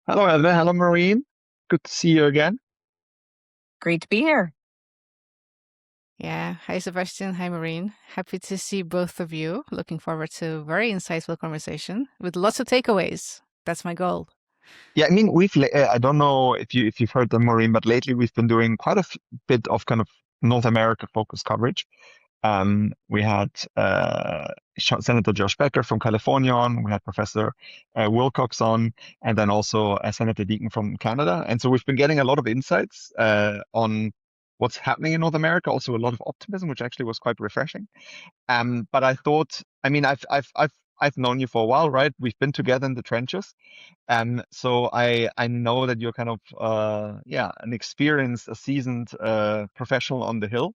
Hello, Ellen. Hello, Maureen. Good to see you again. Great to be here. Yeah. Hi, Sebastian. Hi, Maureen. Happy to see both of you. Looking forward to a very insightful conversation with lots of takeaways. That's my goal. Yeah, I mean, I don't know if you've heard them, Maureen, but lately we've been doing quite a bit of kind of North America focused coverage. We had Senator Josh Becker from California on, we had Professor Wilcox on, and then also Senator Deaton from Canada. And so we've been getting a lot of insights on what's happening in North America, also a lot of optimism, which actually was quite refreshing. But I thought, I mean, I've known you for a while, right? We've been together in the trenches. So I know that you're kind of yeah, an experienced, a seasoned professional on the Hill.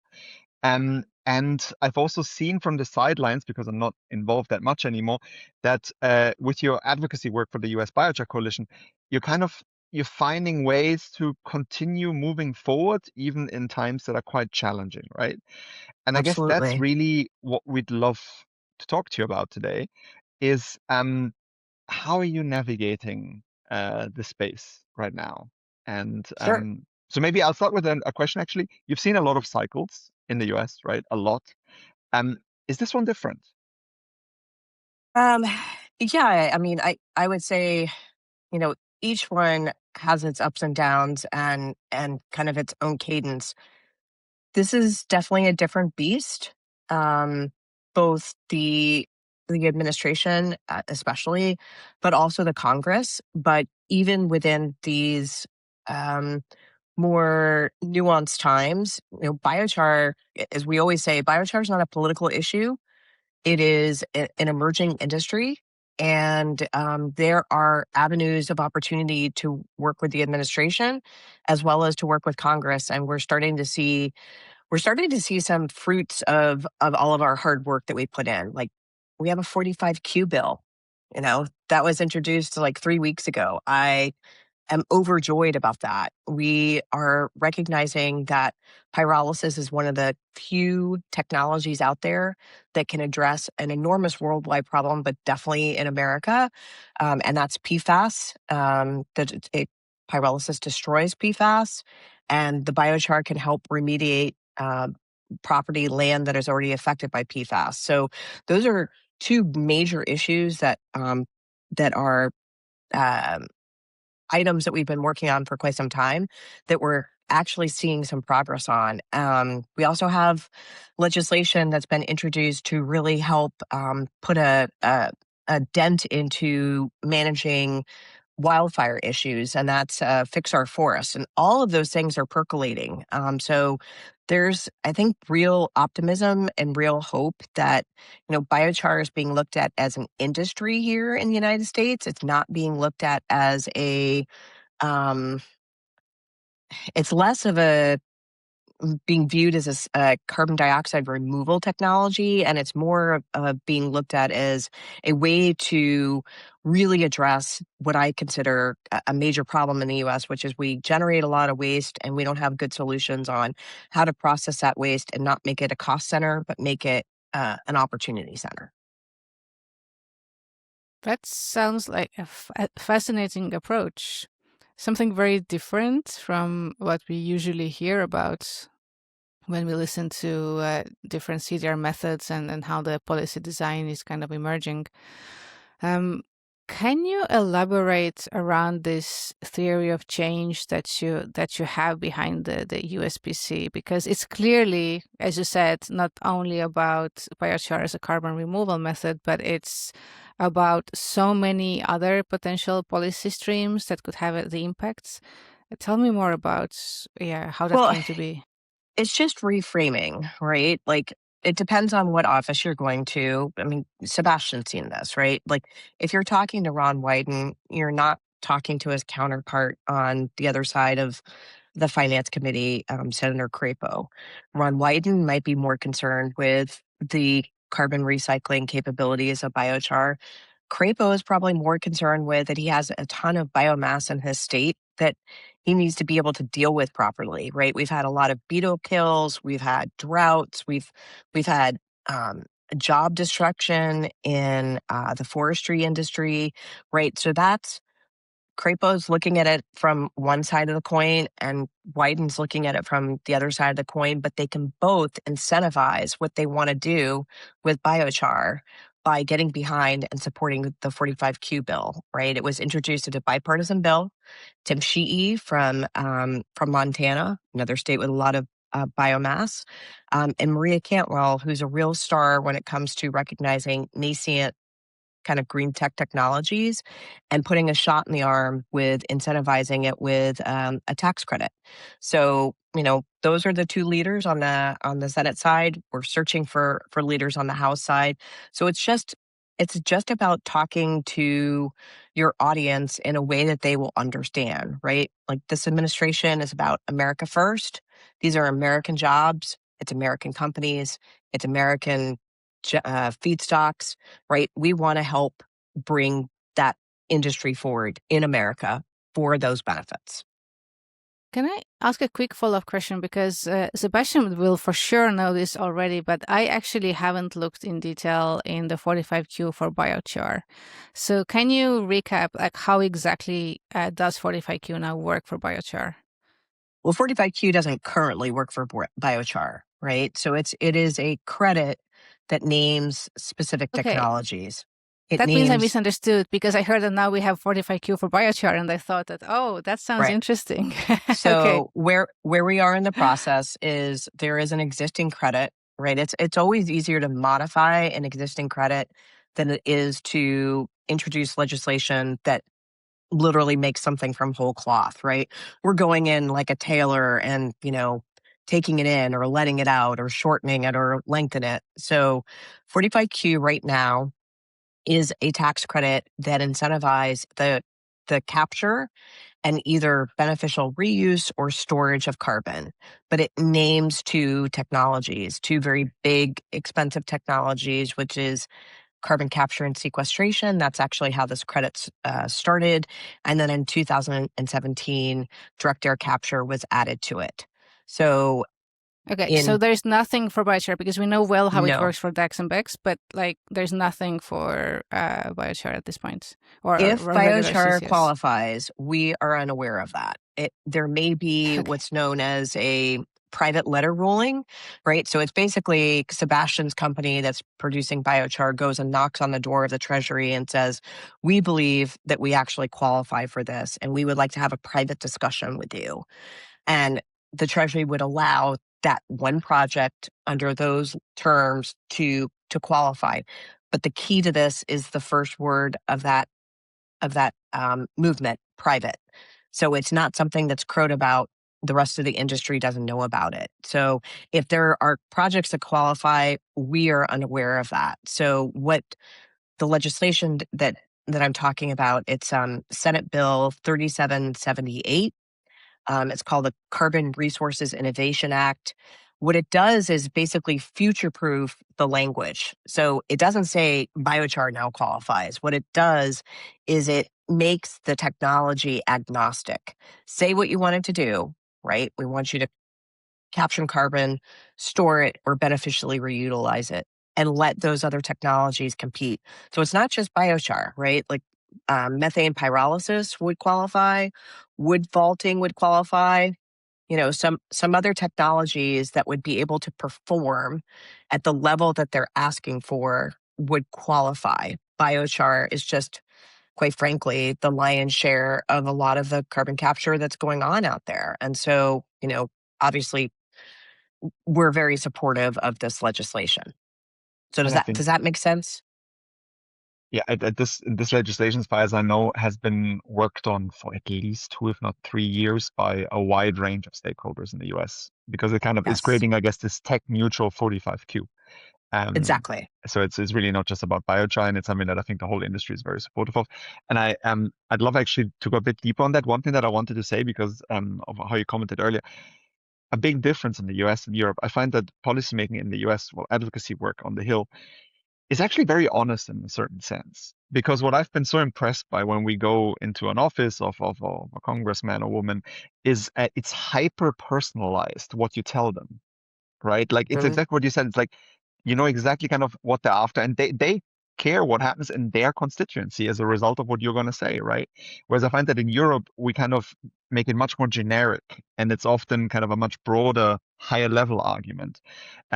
And I've also seen from the sidelines, because I'm not involved that much anymore, that with your advocacy work for the US Biochar Coalition, you're finding ways to continue moving forward even in times that are quite challenging, right? And I guess that's Absolutely. really what we'd love to talk to you about today is how are you navigating the space right now? And Sure. so maybe I'll start with a question actually. You've seen a lot of cycles in the US, right? A lot. Um, is this one different? Um, yeah, I mean, I would say, you know, each one has its ups and downs and kind of its own cadence. This is definitely a different beast. Both the administration, especially, but also the Congress. But even within these um, more nuanced times, biochar, as we always say, biochar is not a political issue. It is an emerging industry, and there are avenues of opportunity to work with the administration as well as to work with Congress. And we're starting to see some fruits of all of our hard work that we put in. Like, we have a 45Q bill, that was introduced like 3 weeks ago. I am overjoyed about that. We are recognizing that pyrolysis is one of the few technologies out there that can address an enormous worldwide problem, but definitely in America, and that's PFAS. Pyrolysis destroys PFAS, and the biochar can help remediate property land that is already affected by PFAS. So those are two major issues that are um, items that we've been working on for quite some time that we're actually seeing some progress on. We also have legislation that's been introduced to really help put a dent into managing wildfire issues, and that's fix our forests. And all of those things are percolating. So there's, I think, real optimism and real hope that, biochar is being looked at as an industry here in the United States. It's not being looked at as um, it's less of being viewed as a carbon dioxide removal technology, and it's more of being looked at as a way to really address what I consider a major problem in the US, which is we generate a lot of waste and we don't have good solutions on how to process that waste and not make it a cost center, but make it an opportunity center. That sounds like a fascinating approach. Something very different from what we usually hear about when we listen to different CDR methods and how the policy design is kind of emerging. Um, can you elaborate around this theory of change that you have behind the USBC? Because it's clearly, as you said, not only about biochar as a carbon removal method, but it's about so many other potential policy streams that could have the impacts. Tell me more about how that Well, came to be. it's just reframing, right? Like, it depends on what office you're going to. I mean, Sebastian's seen this, right? Like, if you're talking to Ron Wyden, you're not talking to his counterpart on the other side of the finance committee, Senator Crapo. Ron Wyden might be more concerned with the carbon recycling capabilities of biochar. Crapo is probably more concerned with that he has a ton of biomass in his state that he needs to be able to deal with properly, right? We've had a lot of beetle kills, we've had droughts, we've had job destruction in the forestry industry, right? So Crapo's looking at it from one side of the coin and Wyden's looking at it from the other side of the coin, but they can both incentivize what they want to do with biochar by getting behind and supporting the 45Q bill, right? It was introduced as a bipartisan bill. Tim Sheehy from Montana, another state with a lot of biomass, and Maria Cantwell, who's a real star when it comes to recognizing nascent kind of green tech technologies and putting a shot in the arm with incentivizing it with a tax credit. So, those are the two leaders on the Senate side. We're searching for leaders on the House side. So it's just about talking to your audience in a way that they will understand, right? Like, this administration is about America first. These are American jobs. It's American companies. It's American feedstocks, right? We want to help bring that industry forward in America for those benefits. Can I ask a quick follow-up question? Because Sebastian will for sure know this already, but I actually haven't looked in detail in the 45Q for biochar. So can you recap, like, how exactly does 45Q now work for biochar? Well, 45Q doesn't currently work for biochar, right? So it is a credit that names specific technologies. That means I misunderstood, because I heard that now we have 45Q for biochar, and I thought that, oh, that sounds interesting. So where we are in the process is there is an existing credit, right? It's always easier to modify an existing credit than it is to introduce legislation that literally makes something from whole cloth, right? We're going in like a tailor and, taking it in or letting it out or shortening it or lengthening it. So 45Q right now is a tax credit that incentivizes the capture and either beneficial reuse or storage of carbon. But it names two technologies, two very big, expensive technologies, which is carbon capture and sequestration. That's actually how this credit started. And then in 2017, direct air capture was added to it. So so there's nothing for biochar, because we know well how it works for DAX and BECS, but there's nothing for biochar at this point. Or if biochar CCS. qualifies, we are unaware of that. There may be what's known as a private letter ruling, right? So it's basically Sebastian's company that's producing biochar goes and knocks on the door of the Treasury and says, we believe that we actually qualify for this, and we would like to have a private discussion with you. And the Treasury would allow that one project under those terms to qualify. But the key to this is the first word of that movement, private. So it's not something that's crowed about. The rest of the industry doesn't know about it. So if there are projects that qualify, we are unaware of that. So what the legislation that I'm talking about, it's Senate Bill 3778. It's called the Carbon Resources Innovation Act. What it does is basically future-proof the language. So it doesn't say biochar now qualifies. What it does is it makes the technology agnostic. Say what you want it to do, right? We want you to capture carbon, store it, or beneficially reutilize it, and let those other technologies compete. So it's not just biochar, right? Like methane pyrolysis would qualify, wood vaulting would qualify, some other technologies that would be able to perform at the level that they're asking for would qualify. Biochar is just, quite frankly, the lion's share of a lot of the carbon capture that's going on out there. And so, obviously, we're very supportive of this legislation. So does that make sense? Yeah, this legislation, as far as I know, has been worked on for at least 2, if not 3 years, by a wide range of stakeholders in the US, because it kind of is creating, I guess, this tech neutral 45Q. Exactly. So it's really not just about biochar, and it's something that I think the whole industry is very supportive of. And I'd love actually to go a bit deeper on that. One thing that I wanted to say, because of how you commented earlier, a big difference in the US and Europe, I find that policymaking in the US, well, advocacy work on the Hill, is actually very honest in a certain sense. Because what I've been so impressed by when we go into an office of a congressman or woman is it's hyper personalized what you tell them, right? Like it's exactly what you said. It's like, you know exactly kind of what they're after. And they care what happens in their constituency as a result of what you're going to say, right? Whereas I find that in Europe, we kind of make it much more generic, and it's often kind of a much broader, higher level argument.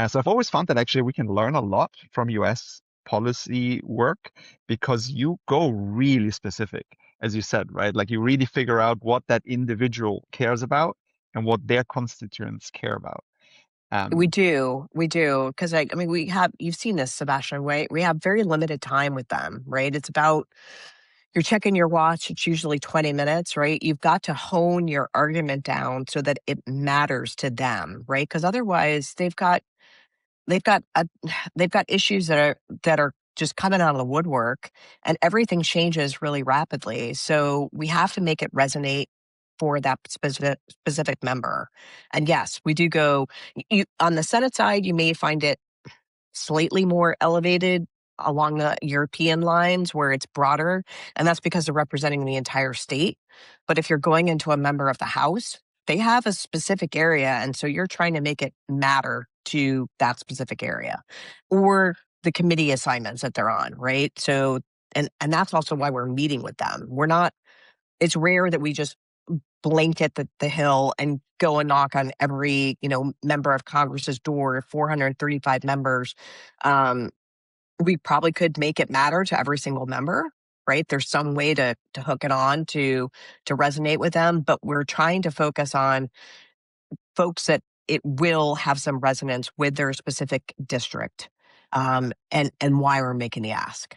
So I've always found that actually we can learn a lot from US policy work because you go really specific, as you said, right? Like you really figure out what that individual cares about and what their constituents care about. We do, because I mean, you've seen this, Sebastian, right? We have very limited time with them, right? It's about, you're checking your watch, it's usually 20 minutes, right? You've got to hone your argument down so that it matters to them, right? Because otherwise they've got they've got issues that are just coming out of the woodwork, and everything changes really rapidly. So we have to make it resonate for that specific member. And yes, we do go. On the Senate side, you may find it slightly more elevated along the European lines where it's broader, and that's because they're representing the entire state. But if you're going into a member of the House, they have a specific area, and so you're trying to make it matter to that specific area or the committee assignments that they're on, right? So, and that's also why we're meeting with them. It's rare that we just blanket the Hill and go and knock on every, member of Congress's door, 435 members. We probably could make it matter to every single member, right? There's some way to hook it on to resonate with them, but we're trying to focus on folks that it will have some resonance with their specific district, and why we're making the ask.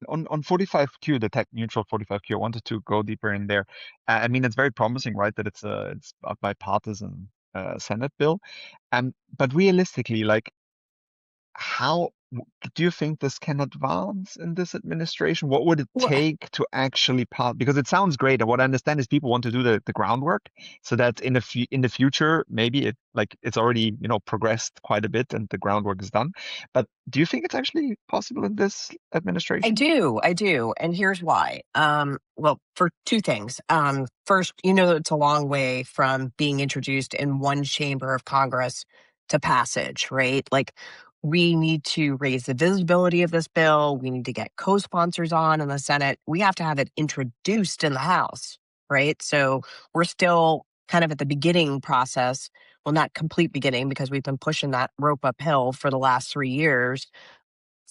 On 45Q, the tech neutral 45Q, I wanted to go deeper in there. I mean, it's very promising, right, that it's a bipartisan Senate bill. But realistically, like, how do you think this can advance in this administration? What would it Well, take to actually pass? Because it sounds great, and what I understand is people want to do the groundwork so that in the future maybe it's already progressed quite a bit and the groundwork is done. But do you think it's actually possible in this administration? I do. And here's why. Well, for two things. First, it's a long way from being introduced in one chamber of Congress to passage, right? Like, we need to raise the visibility of this bill. We need to get co-sponsors on in the Senate. We have to have it introduced in the House, right? So we're still kind of at the beginning process. Well, not complete beginning, because we've been pushing that rope uphill for the last 3 years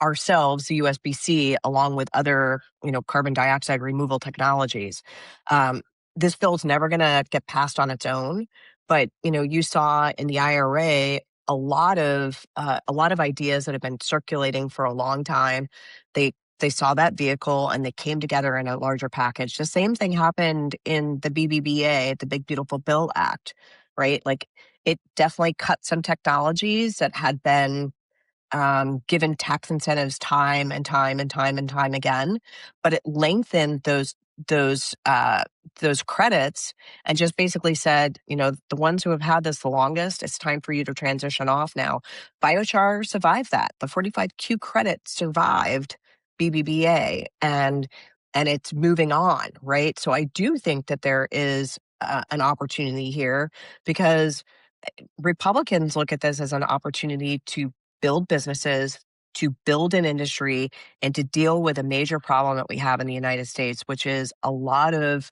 ourselves, the USBC, along with other, carbon dioxide removal technologies. This bill's never going to get passed on its own, but you saw in the IRA a lot of ideas that have been circulating for a long time. They saw that vehicle and they came together in a larger package. The same thing happened in the BBBA, the Big Beautiful Bill Act, right? Like, it definitely cut some technologies that had been given tax incentives time and time again, but it lengthened those credits and just basically said, the ones who have had this the longest, it's time for you to transition off now. Biochar survived that. The 45Q credit survived BBBA, and it's moving on, right? So I do think that there is an opportunity here, because Republicans look at this as an opportunity to build businesses, to build an industry, and to deal with a major problem that we have in the United States, which is a lot of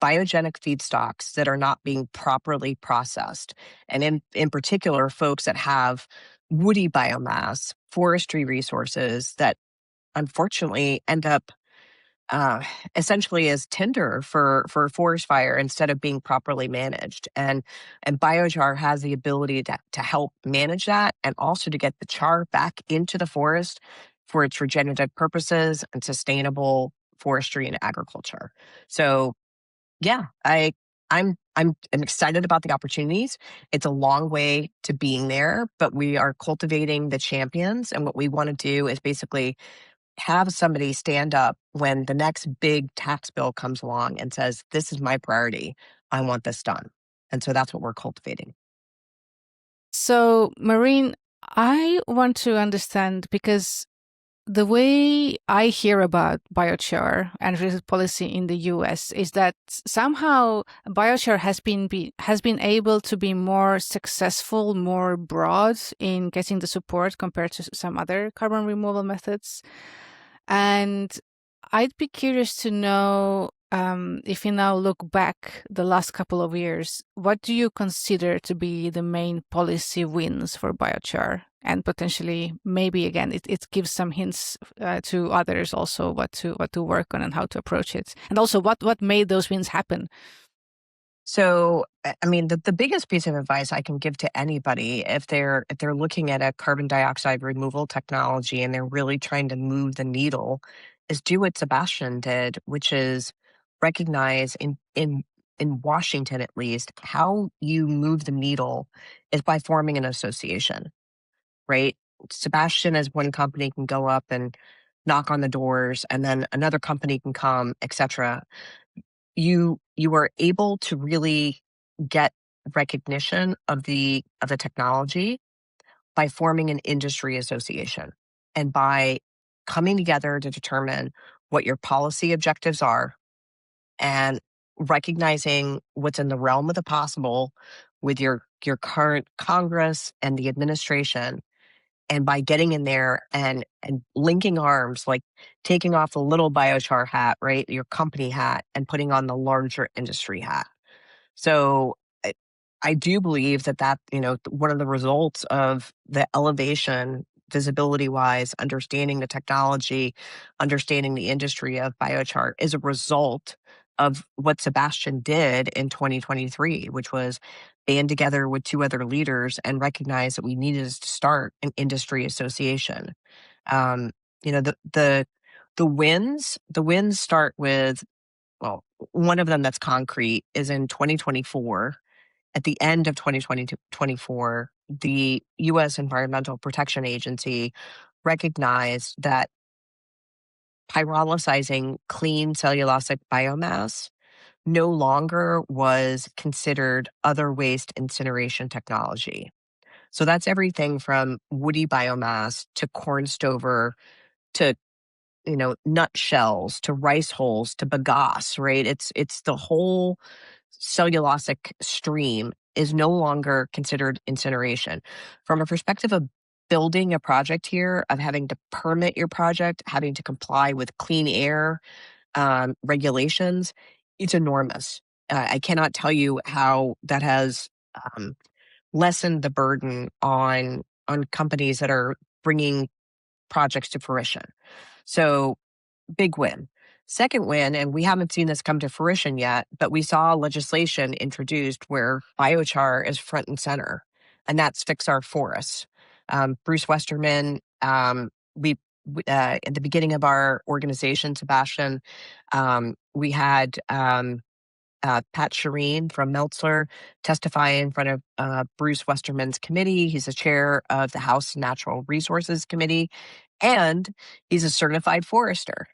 biogenic feedstocks that are not being properly processed. And in particular, folks that have woody biomass, forestry resources that unfortunately end up essentially as tinder for forest fire instead of being properly managed. And biochar has the ability to help manage that, and also to get the char back into the forest for its regenerative purposes and sustainable forestry and agriculture. So yeah, I'm excited about the opportunities. It's a long way to being there, but we are cultivating the champions. And what we want to do is basically have somebody stand up when the next big tax bill comes along and says, this is my priority. I want this done. And so that's what we're cultivating. So, Maureen, I want to understand, because the way I hear about biochar and related policy in the US is that somehow biochar has been able to be more successful, more broad in getting the support compared to some other carbon removal methods. And I'd be curious to know, if you now look back the last couple of years, what do you consider to be the main policy wins for biochar? And potentially, maybe again, it gives some hints to others also what to work on and how to approach it, and also what made those wins happen. So, I mean, the biggest piece of advice I can give to anybody if they're looking at a carbon dioxide removal technology and they're really trying to move the needle is do what Sebastian did, which is recognize in Washington at least how you move the needle is by forming an association, right? Sebastian as one company can go up and knock on the doors, and then another company can come, etc. You are able to really get recognition of the technology by forming an industry association and by coming together to determine what your policy objectives are and recognizing what's in the realm of the possible with your current Congress and the administration, and by getting in there and linking arms, like taking off the little biochar hat, right, your company hat, and putting on the larger industry hat. So I do believe that one of the results of the elevation, visibility wise, understanding the technology, understanding the industry of biochar is a result of what Sebastian did in 2023, which was band together with two other leaders and recognize that we needed to start an industry association. Um, the wins start with, well, one of them that's concrete is in 2024. At the end of 2024, the US Environmental Protection Agency recognized that pyrolyzing clean cellulosic biomass no longer was considered other waste incineration technology. So that's everything from woody biomass to corn stover to nut shells to rice hulls to bagasse, right? It's the whole cellulosic stream is no longer considered incineration. From a perspective of building a project here, of having to permit your project, having to comply with clean air regulations, it's enormous. I cannot tell you how that has lessened the burden on companies that are bringing projects to fruition. So, big win. Second win, and we haven't seen this come to fruition yet, but we saw legislation introduced where biochar is front and center, and that's Fix Our Forests. Bruce Westerman, we at the beginning of our organization, Sebastian, we had Pat Shireen from Meltzer testify in front of Bruce Westerman's committee. He's the chair of the House Natural Resources Committee, and he's a certified forester.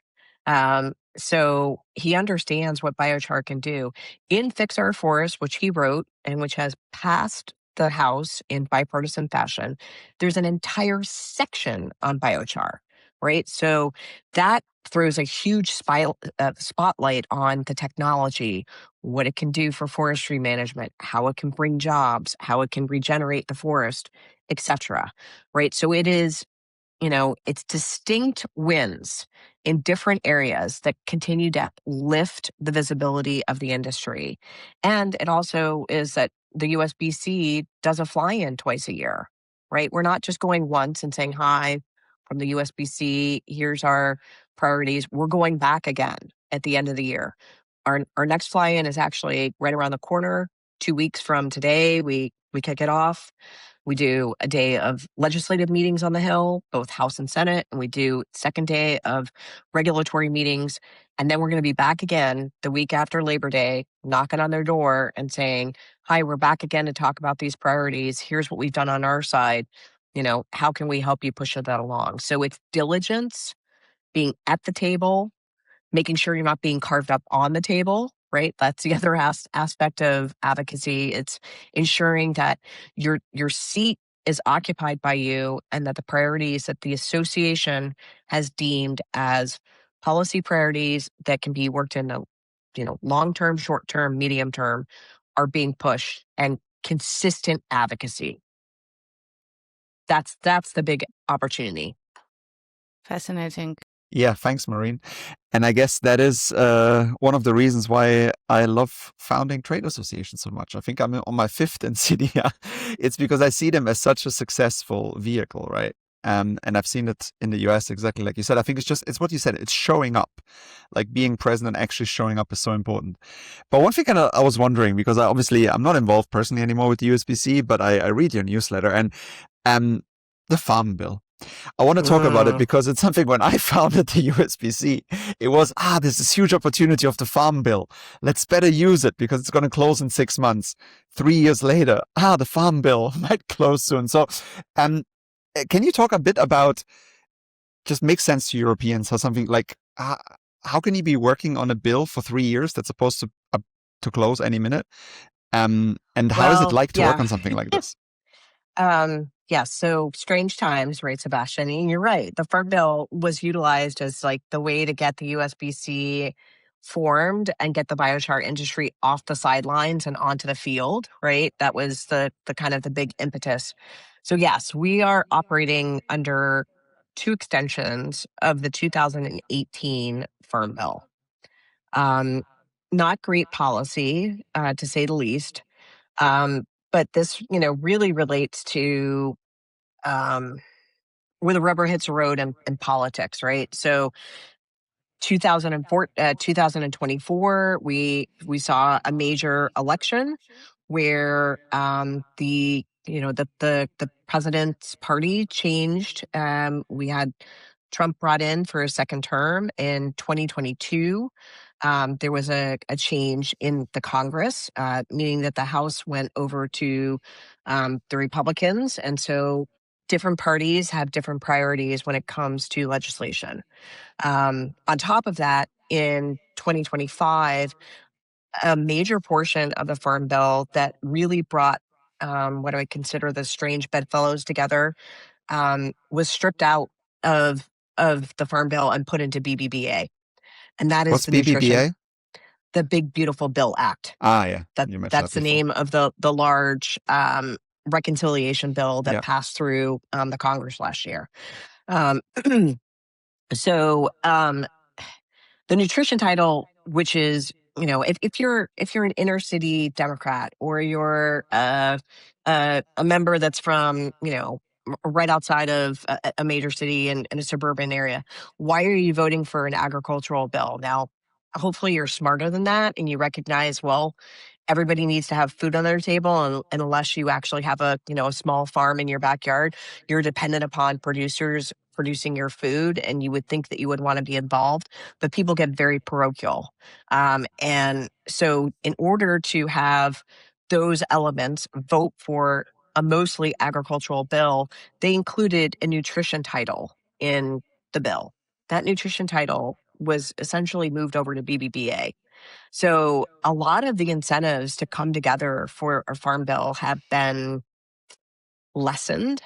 So he understands what biochar can do. In Fix Our Forest, which he wrote and which has passed the House in bipartisan fashion, there's an entire section on biochar, right? So that throws a huge spotlight on the technology, what it can do for forestry management, how it can bring jobs, how it can regenerate the forest, etc. Right? So it is, it's distinct wins in different areas that continue to lift the visibility of the industry. And it also is that the USBC does a fly-in twice a year, right? We're not just going once and saying, hi, from the USBC, here's our priorities. We're going back again at the end of the year. Our next fly-in is actually right around the corner. 2 weeks from today, we kick it off. We do a day of legislative meetings on the Hill, both House and Senate, and we do second day of regulatory meetings. And then we're going to be back again the week after Labor Day, knocking on their door and saying, hi, we're back again to talk about these priorities. Here's what we've done on our side. How can we help you push that along? So it's diligence, being at the table, making sure you're not being carved up on the table, right? That's the other aspect of advocacy. It's ensuring that your seat is occupied by you, and that the priorities that the association has deemed as policy priorities that can be worked in a long-term, short-term, medium term are being pushed, and consistent advocacy. That's the big opportunity. Fascinating. Yeah, thanks, Maureen. And I guess that is one of the reasons why I love founding trade associations so much. I think I'm on my 5th in CDR. It's because I see them as such a successful vehicle, right? And I've seen it in the US exactly like you said. I think it's what you said. It's showing up, like being present and actually showing up is so important. But one thing I was wondering, because I'm not involved personally anymore with the USBC, but I read your newsletter and the Farm Bill. I want to talk about it because it's something when I founded the USBC, it was, there's this huge opportunity of the Farm Bill. Let's better use it because it's going to close in 6 months. 3 years later, the Farm Bill might close soon. So can you talk a bit about, just makes sense to Europeans, how something like, how can you be working on a bill for 3 years that's supposed to close any minute? And how is it like to work on something like this? So strange times, right, Sebastian? And you're right. The Farm Bill was utilized as like the way to get the USBC formed and get the biochar industry off the sidelines and onto the field, right? That was the kind of the big impetus. So yes, we are operating under 2 extensions of the 2018 Farm Bill. Not great policy, to say the least. But this, really relates to where the rubber hits the road in politics, right? So 2024, we saw a major election where the president's party changed. We had Trump brought in for a second term in 2022. There was a change in the Congress, meaning that the House went over to the Republicans. And so different parties have different priorities when it comes to legislation. On top of that, in 2025, a major portion of the Farm Bill that really brought what I consider the strange bedfellows together was stripped out of the Farm Bill and put into BBBA. And that is What's the BBBA? Nutrition, the Big Beautiful Bill Act. Yeah. That's the name of the large reconciliation bill that passed through the Congress last year. So the nutrition title, which is, if you're an inner city Democrat, or you're a member that's from, right outside of a major city in a suburban area, why are you voting for an agricultural bill? Now, hopefully you're smarter than that and you recognize, well, everybody needs to have food on their table, and unless you actually have a small farm in your backyard, you're dependent upon producers producing your food, and you would think that you would want to be involved, but people get very parochial. And so in order to have those elements vote for a mostly agricultural bill, they included a nutrition title in the bill. That nutrition title was essentially moved over to BBBA. So a lot of the incentives to come together for a Farm Bill have been lessened.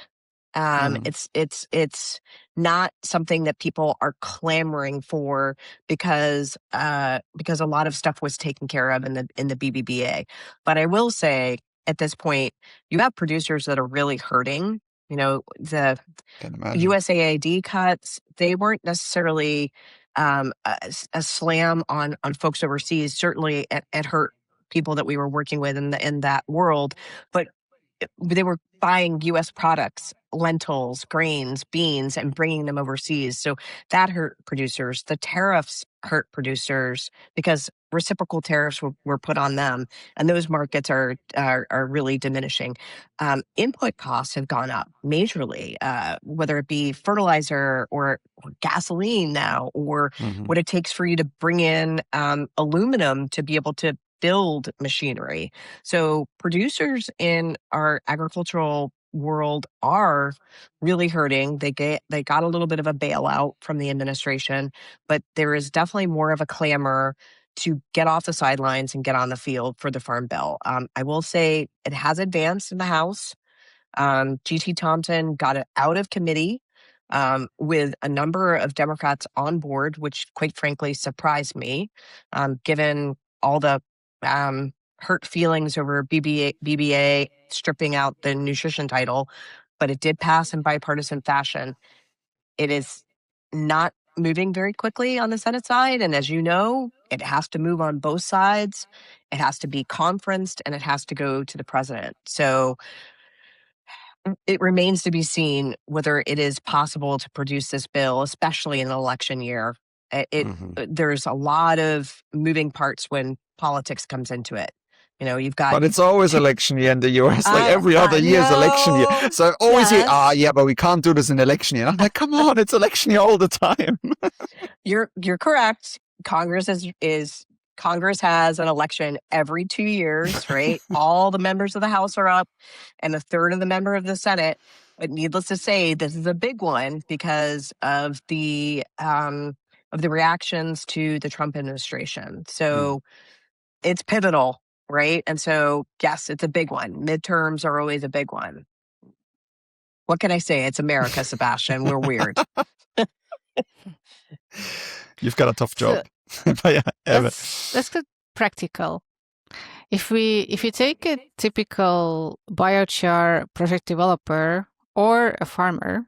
It's not something that people are clamoring for because a lot of stuff was taken care of in the BBBA. But I will say, at this point, you have producers that are really hurting. The USAID cuts, they weren't necessarily a slam on folks overseas. Certainly, it hurt people that we were working with in that world, but they were buying U.S. products, lentils, grains, beans, and bringing them overseas. So that hurt producers. The tariffs hurt producers because reciprocal tariffs were put on them, and those markets are really diminishing. Input costs have gone up majorly, whether it be fertilizer or gasoline now, or what it takes for you to bring in aluminum to be able to build machinery. So producers in our agricultural world are really hurting. They got a little bit of a bailout from the administration, but there is definitely more of a clamor to get off the sidelines and get on the field for the Farm Bill. I will say it has advanced in the House. G.T. Thompson got it out of committee with a number of Democrats on board, which quite frankly surprised me, given all the hurt feelings over BBA stripping out the nutrition title. But it did pass in bipartisan fashion. It is not moving very quickly on the Senate side. And as you know, it has to move on both sides. It has to be conferenced and it has to go to the president. So it remains to be seen whether it is possible to produce this bill, especially in an election year. There's a lot of moving parts when politics comes into it. You know, you've got. But it's always election year in the US. Like every other year is election year. So I always hear, yeah, but we can't do this in election year. And I'm like, come on, it's election year all the time. You're correct. Congress has an election every 2 years, right? All the members of the House are up and a third of the member of the Senate. But needless to say, this is a big one because of the reactions to the Trump administration. So it's pivotal, right? And so, yes, it's a big one. Midterms are always a big one. What can I say? It's America, Sebastian. We're weird. You've got a tough job. But yeah, let's get practical. If we take a typical biochar project developer or a farmer,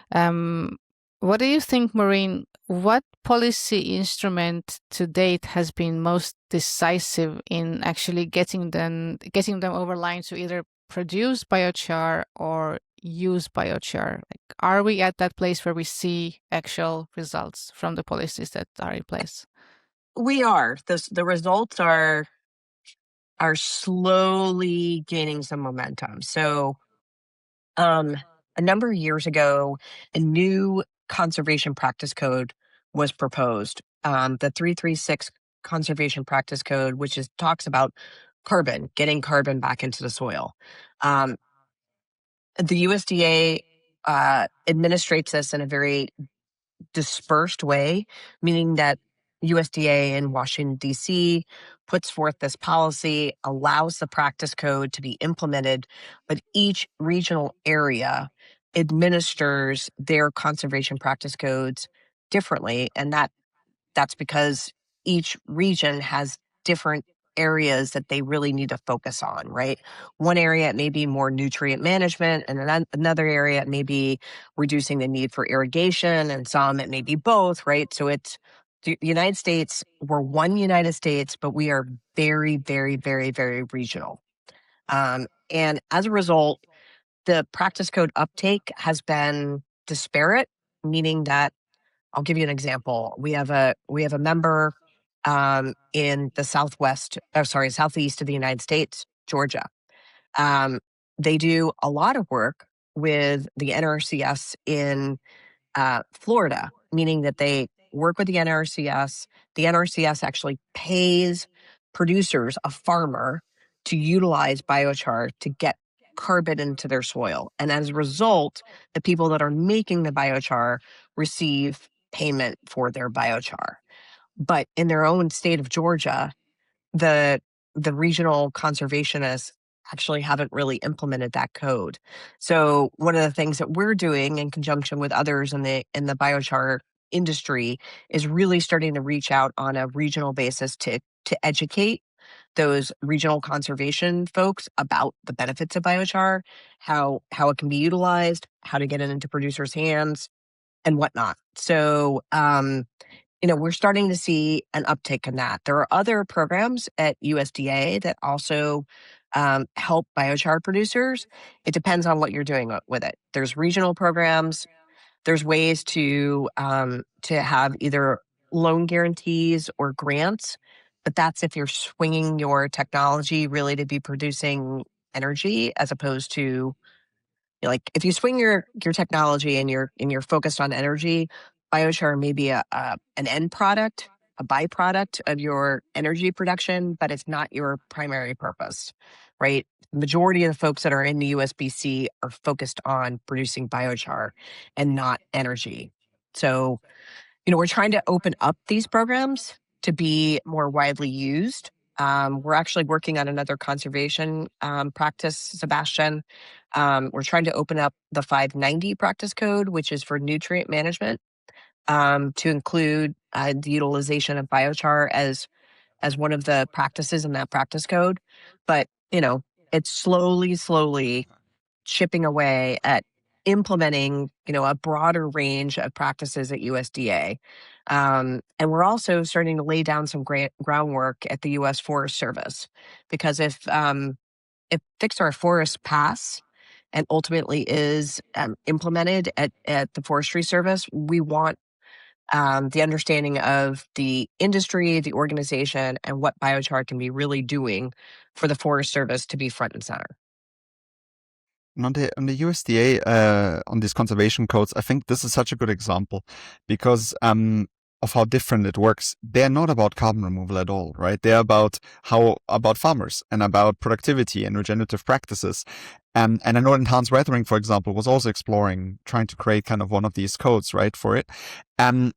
what do you think, Maureen? What policy instrument to date has been most decisive in actually getting them over line to either produce biochar or use biochar? Like, are we at that place where we see actual results from the policies that are in place? We are. The results are slowly gaining some momentum. So, a number of years ago, a new conservation practice code was proposed. The 336 Conservation Practice Code, which talks about carbon, getting carbon back into the soil. The USDA administrates this in a very dispersed way, meaning that USDA in Washington, D.C. puts forth this policy, allows the practice code to be implemented, but each regional area administers their conservation practice codes differently. And that's because each region has different areas that they really need to focus on, right? One area it may be more nutrient management, and another area it may be reducing the need for irrigation, and some it may be both, right? So it's the United States, we're one United States, but we are very, very, very, very regional. And as a result, the practice code uptake has been disparate, meaning that I'll give you an example. We have a member in the southeast of the United States, Georgia. They do a lot of work with the NRCS in Florida, meaning that they work with the NRCS. The NRCS actually pays producers, a farmer, to utilize biochar to get carbon into their soil. And as a result, the people that are making the biochar receive payment for their biochar. But in their own state of Georgia, the regional conservationists actually haven't really implemented that code. So one of the things that we're doing in conjunction with others in the biochar industry is really starting to reach out on a regional basis to educate those regional conservation folks about the benefits of biochar, how it can be utilized, how to get it into producers' hands, and whatnot. So, we're starting to see an uptick in that. There are other programs at USDA that also help biochar producers. It depends on what you're doing with it. There's regional programs. There's ways to have either loan guarantees or grants, but that's if you're swinging your technology really to be producing energy as opposed to, like, if you swing your technology and you're focused on energy, biochar may be an end product, a byproduct of your energy production, but it's not your primary purpose, right? The majority of the folks that are in the USBC are focused on producing biochar and not energy. So, we're trying to open up these programs to be more widely used. We're actually working on another conservation practice, Sebastian. We're trying to open up the 590 practice code, which is for nutrient management, to include the utilization of biochar as one of the practices in that practice code. But, it's slowly chipping away at implementing, a broader range of practices at USDA. And we're also starting to lay down some groundwork at the US Forest Service, because if Fix Our Forests pass and ultimately is implemented at the Forestry Service, we want the understanding of the industry, the organization, and what biochar can be really doing for the Forest Service to be front and center. And on the USDA, on these conservation codes, I think this is such a good example because of how different it works. They're not about carbon removal at all, right? They're about farmers and about productivity and regenerative practices. And I know Enhanced Weathering, for example, was also trying to create kind of one of these codes, right, for it. And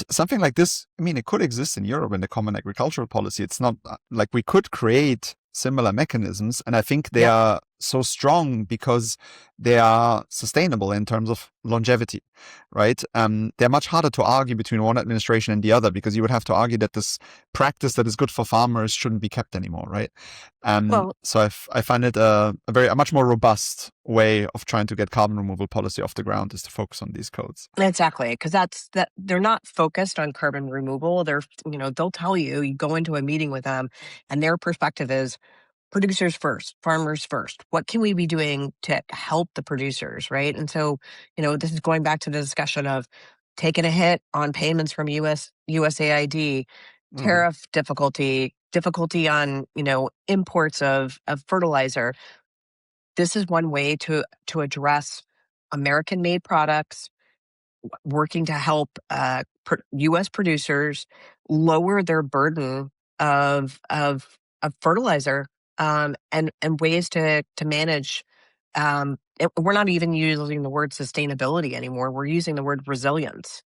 something like this, I mean, it could exist in Europe in the Common Agricultural Policy. It's not like we could create similar mechanisms, and I think they are so strong because they are sustainable in terms of longevity, right? They're much harder to argue between one administration and the other, because you would have to argue that this practice that is good for farmers shouldn't be kept anymore, right? So I find it a much more robust way of trying to get carbon removal policy off the ground is to focus on these codes. Exactly, because they're not focused on carbon removal. They're, they'll tell you go into a meeting with them, and their perspective is producers first, farmers first. What can we be doing to help the producers, right? And so, this is going back to the discussion of taking a hit on payments from USAID, tariff difficulty on, imports of fertilizer. This is one way to address American-made products, working to help U.S. producers lower their burden of fertilizer, and ways to manage. We're not even using the word sustainability anymore. We're using the word resilience,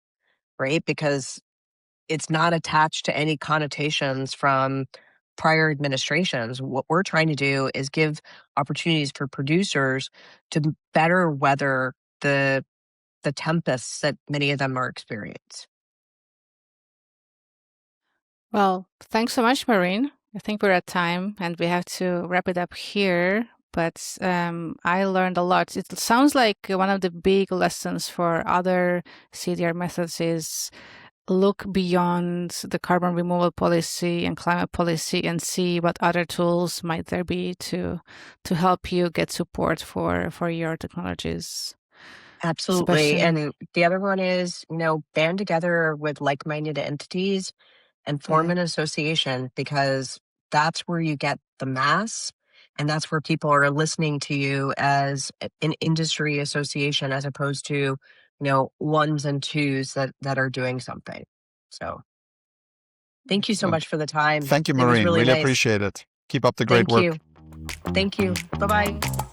right? Because it's not attached to any connotations from prior administrations. What we're trying to do is give opportunities for producers to better weather the tempests that many of them are experiencing. Well, thanks so much, Maureen. I think we're at time and we have to wrap it up here. But I learned a lot. It sounds like one of the big lessons for other CDR methods is look beyond the carbon removal policy and climate policy and see what other tools might there be to help you get support for your technologies. Absolutely. Sebastian? And the other one is, band together with like-minded entities and form an association, because that's where you get the mass, and that's where people are listening to you as an industry association, as opposed to, ones and twos that are doing something. So thank you so much for the time. Thank you, Maureen. It was really nice. appreciate it. Keep up the great work. Thank you. Bye-bye.